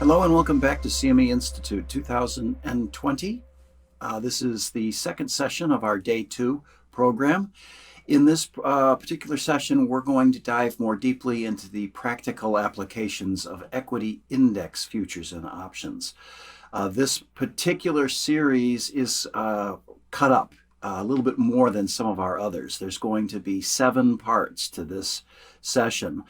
Hello and welcome back to CME Institute 2020. This is the second session of our Day 2 program. In this particular session, we're going to dive more deeply into the practical applications of equity index futures and options. This particular series is cut up a little bit more than some of our others. There's going to be 7 parts to this session.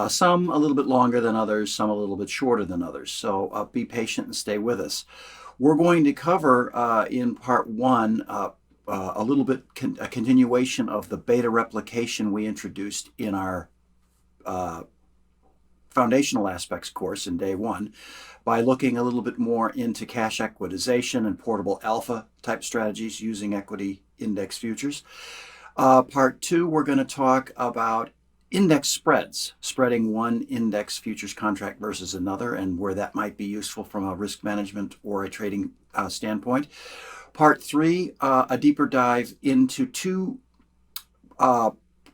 Some a little bit longer than others, some a little bit shorter than others. So be patient and stay with us. We're going to cover in part 1 a little bit a continuation of the beta replication we introduced in our foundational aspects course in day 1 by looking a little bit more into cash equitization and portable alpha type strategies using equity index futures. Part 2, we're going to talk about index spreads, spreading one index futures contract versus another, and where that might be useful from a risk management or a trading standpoint. Part 3, a deeper dive into 2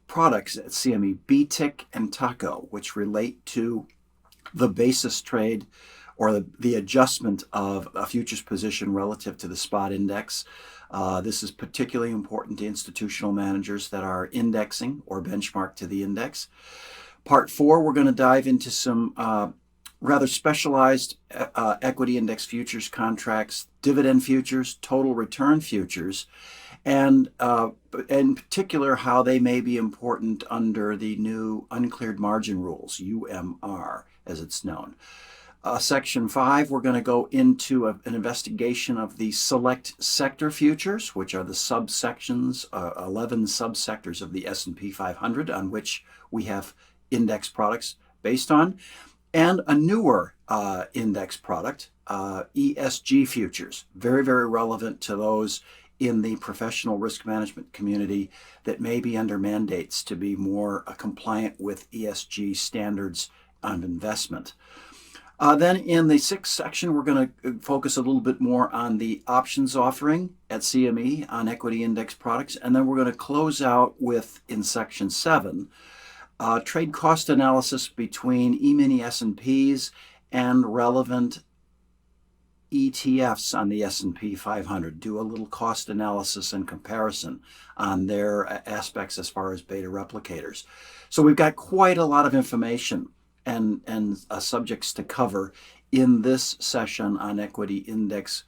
products at CME, BTIC and TACO, which relate to the basis trade or the adjustment of a futures position relative to the spot index. This is particularly important to institutional managers that are indexing or benchmarked to the index. Part 4, we're going to dive into some rather specialized equity index futures contracts, dividend futures, total return futures, and in particular how they may be important under the new uncleared margin rules, UMR as it's known. Section 5, we're going to go into an investigation of the select sector futures, which are the subsections, 11 subsectors of the S&P 500 on which we have index products based on, and a newer index product, ESG futures, very, very relevant to those in the professional risk management community that may be under mandates to be more compliant with ESG standards on investment. Then in the 6th section, we're going to focus a little bit more on the options offering at CME on equity index products. And then we're going to close out with, in section 7, trade cost analysis between E-mini S&Ps and relevant ETFs on the S&P 500. Do a little cost analysis and comparison on their aspects as far as beta replicators. So we've got quite a lot of information and subjects to cover in this session on equity index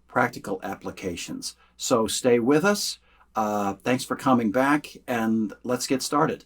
practical applications. So stay with us. Thanks for coming back, and let's get started.